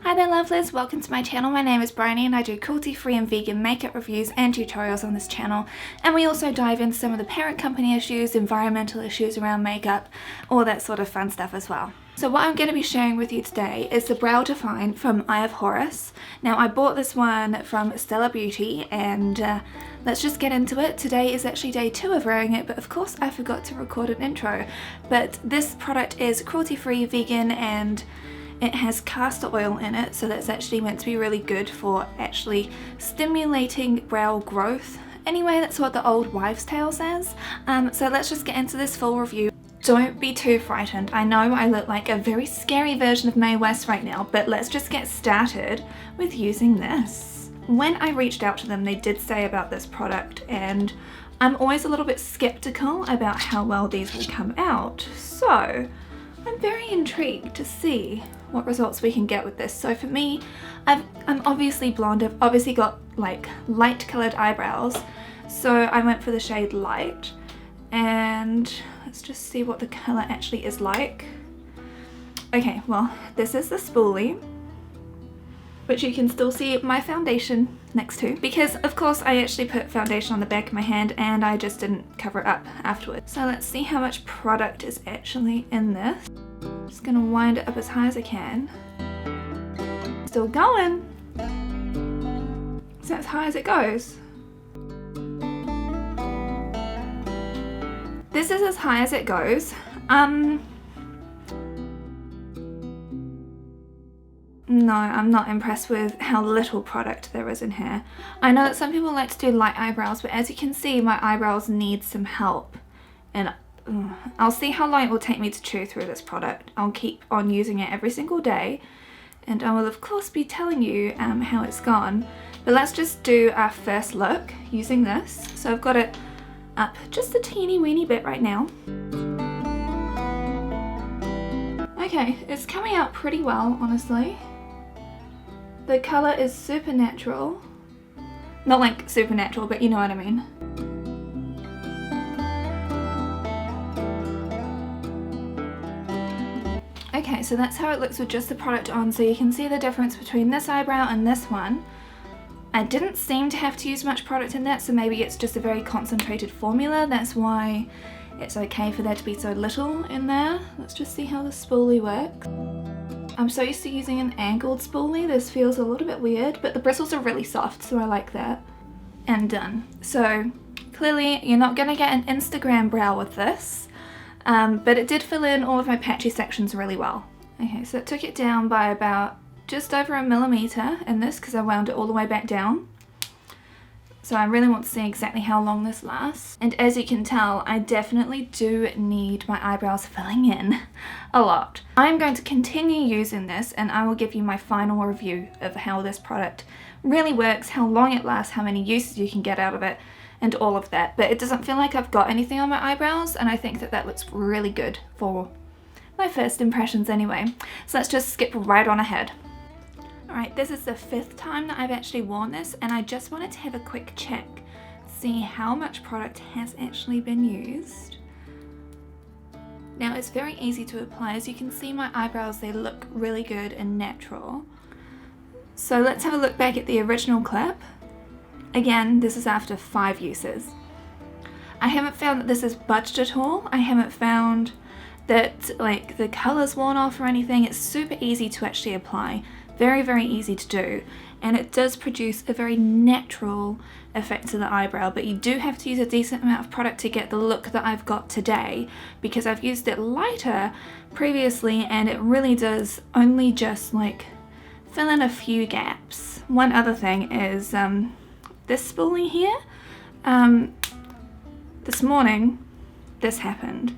Hi there lovelies, welcome to my channel. My name is Bryony and I do cruelty-free and vegan makeup reviews and tutorials on this channel, and we also dive into some of the parent company issues, environmental issues around makeup, all that sort of fun stuff as well. So what I'm going to be sharing with you today is the Brow Define from Eye of Horus. Now I bought this one from Stellar Beauty and let's just get into it. Today is actually day 2 of wearing it, but of course I forgot to record an intro. But this product is cruelty-free, vegan, and it has castor oil in it, so that's actually meant to be really good for actually stimulating brow growth. Anyway, that's what the old wives' tale says. So let's just get into this full review. Don't be too frightened. I know I look like a very scary version of Mae West right now, but let's just get started with using this. When I reached out to them, they did say about this product, and I'm always a little bit skeptical about how well these will come out. So I'm very intrigued to see what results we can get with this. So for me, I'm obviously blonde. I've obviously got like light colored eyebrows, so I went for the shade Light, and let's just see what the color actually is like. Okay, well, this is the Spoolie, which you can still see my foundation next to, because of course I actually put foundation on the back of my hand and I just didn't cover it up afterwards. So let's see how much product is actually in this. Just gonna wind it up as high as I can. Still going. So as high as it goes. This is as high as it goes. No, I'm not impressed with how little product there is in here. I know that some people like to do light eyebrows, but as you can see, my eyebrows need some help. And I'll see how long it will take me to chew through this product. I'll keep on using it every single day, and I will of course be telling you how it's gone. But let's just do our first look using this. So I've got it up just a teeny weeny bit right now. Okay, it's coming out pretty well, honestly. The colour is supernatural. Not like supernatural, but you know what I mean. Okay, so that's how it looks with just the product on, so you can see the difference between this eyebrow and this one. I didn't seem to have to use much product in that, so maybe it's just a very concentrated formula. That's why it's okay for there to be so little in there. Let's just see how the spoolie works. I'm so used to using an angled spoolie, this feels a little bit weird, but the bristles are really soft, so I like that. And done. So clearly you're not gonna get an Instagram brow with this, but it did fill in all of my patchy sections really well. Okay, so it took it down by about just over 1 millimeter in this, because I wound it all the way back down. So I really want to see exactly how long this lasts. And as you can tell, I definitely do need my eyebrows filling in a lot. I'm going to continue using this, and I will give you my final review of how this product really works, how long it lasts, how many uses you can get out of it, and all of that. But it doesn't feel like I've got anything on my eyebrows, and I think that that looks really good for my first impressions anyway. So let's just skip right on ahead. Alright, this is the 5th time that I've actually worn this, and I just wanted to have a quick check, see how much product has actually been used. Now it's very easy to apply. As you can see, my eyebrows, they look really good and natural. So let's have a look back at the original clip. Again, this is after 5 uses. I haven't found that this is budged at all. I haven't found that like the colour's worn off or anything. It's super easy to actually apply. Very, very easy to do, and it does produce a very natural effect to the eyebrow, but you do have to use a decent amount of product to get the look that I've got today, because I've used it lighter previously and it really does only just like fill in a few gaps. One other thing is this spoolie here. This morning this happened,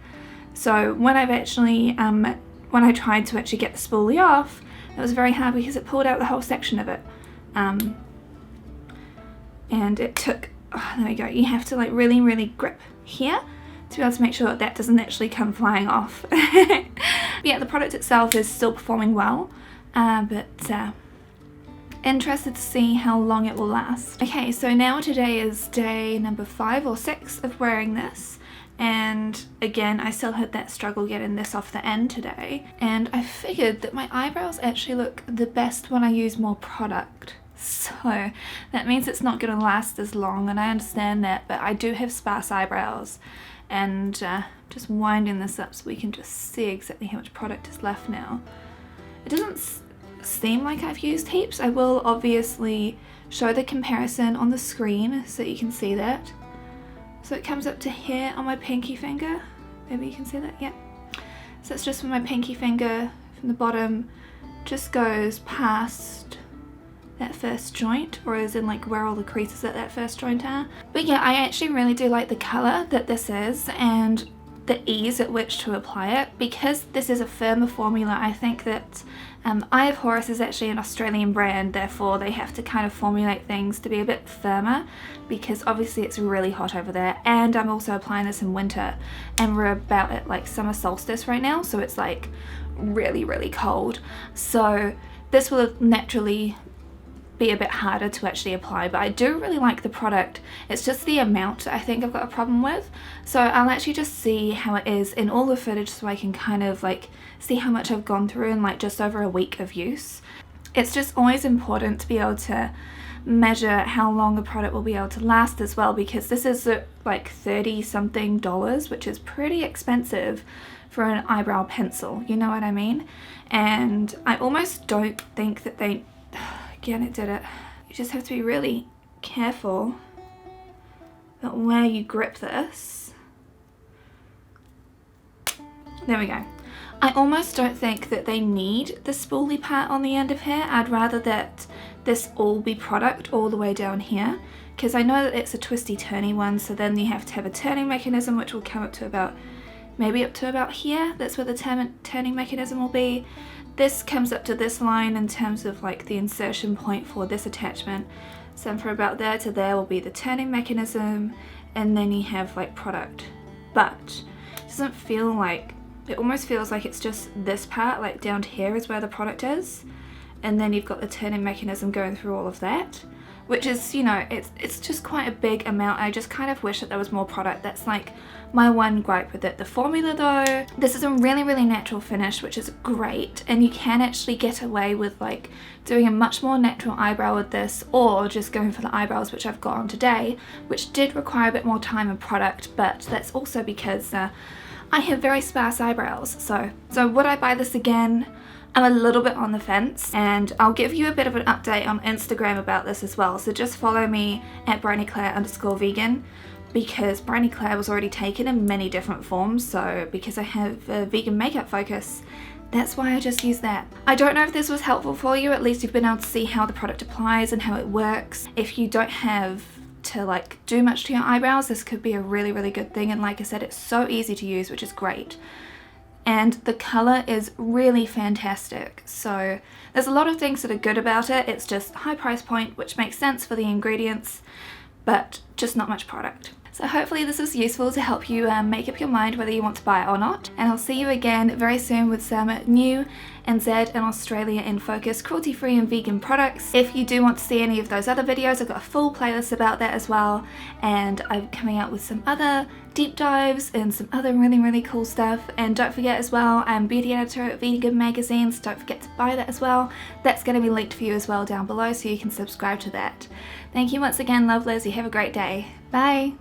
so when I've actually when I tried to actually get the spoolie off, it was very hard because it pulled out the whole section of it. And it took, oh, there we go, you have to like really, really grip here to be able to make sure that doesn't actually come flying off. But yeah, the product itself is still performing well, but interested to see how long it will last. Okay, so now today is day number 5 or 6 of wearing this, And again, I still had that struggle getting this off the end today, and I figured that my eyebrows actually look the best when I use more product. So that means it's not going to last as long, and I understand that, but I do have sparse eyebrows, and just winding this up so we can just see exactly how much product is left now. It doesn't seem like I've used heaps. I will obviously show the comparison on the screen so that you can see that. So it comes up to here on my pinky finger. Maybe you can see that, yeah. So it's just from my pinky finger from the bottom, just goes past that first joint, or as in like where all the creases at that first joint are. But yeah, I actually really do like the colour that this is and the ease at which to apply it. Because this is a firmer formula, I think that Eye of Horus is actually an Australian brand, therefore they have to kind of formulate things to be a bit firmer, because obviously it's really hot over there, and I'm also applying this in winter, and we're about at like summer solstice right now, so it's like really cold. So this will naturally be a bit harder to actually apply, but I do really like the product. It's just the amount I think I've got a problem with. So I'll actually just see how it is in all the footage so I can kind of like see how much I've gone through in like just over a week of use. It's just always important to be able to measure how long a product will be able to last as well, because this is like $30 something, which is pretty expensive for an eyebrow pencil, you know what I mean? And I almost don't think that they again, it did it. You just have to be really careful about where you grip this. There we go. I almost don't think that they need the spoolie part on the end of here. I'd rather that this all be product all the way down here, because I know that it's a twisty turny one, so then you have to have a turning mechanism which will come up to about, maybe up to about here. That's where the turning mechanism will be. This comes up to this line in terms of like the insertion point for this attachment. So from about there to there will be the turning mechanism, and then you have like product. But it doesn't feel like, it almost feels like it's just this part, like down here is where the product is. And then you've got the turning mechanism going through all of that, which is, you know, it's just quite a big amount. I just kind of wish that there was more product. That's like my one gripe with it. The formula though, this is a really natural finish, which is great, and you can actually get away with like doing a much more natural eyebrow with this, or just going for the eyebrows which I've got on today, which did require a bit more time and product, but that's also because I have very sparse eyebrows. So would I buy this again? I'm a little bit on the fence, and I'll give you a bit of an update on Instagram about this as well. So just follow me at BryonyClaire_vegan, because Bryony Claire was already taken in many different forms. So because I have a vegan makeup focus, that's why I just use that. I don't know if this was helpful for you. At least you've been able to see how the product applies and how it works. If you don't have to like do much to your eyebrows, this could be a really good thing. And like I said, it's so easy to use, which is great. And the colour is really fantastic. So there's a lot of things that are good about it. It's just high price point, which makes sense for the ingredients, but just not much product. So hopefully this was useful to help you make up your mind whether you want to buy it or not. And I'll see you again very soon with some new NZ and Australia in focus cruelty-free and vegan products. If you do want to see any of those other videos, I've got a full playlist about that as well. And I'm coming out with some other deep dives and some other really cool stuff. And don't forget as well, I'm beauty editor at Vegan Magazines. Don't forget to buy that as well. That's going to be linked for you as well down below, so you can subscribe to that. Thank you once again, lovelies. You have a great day. Bye.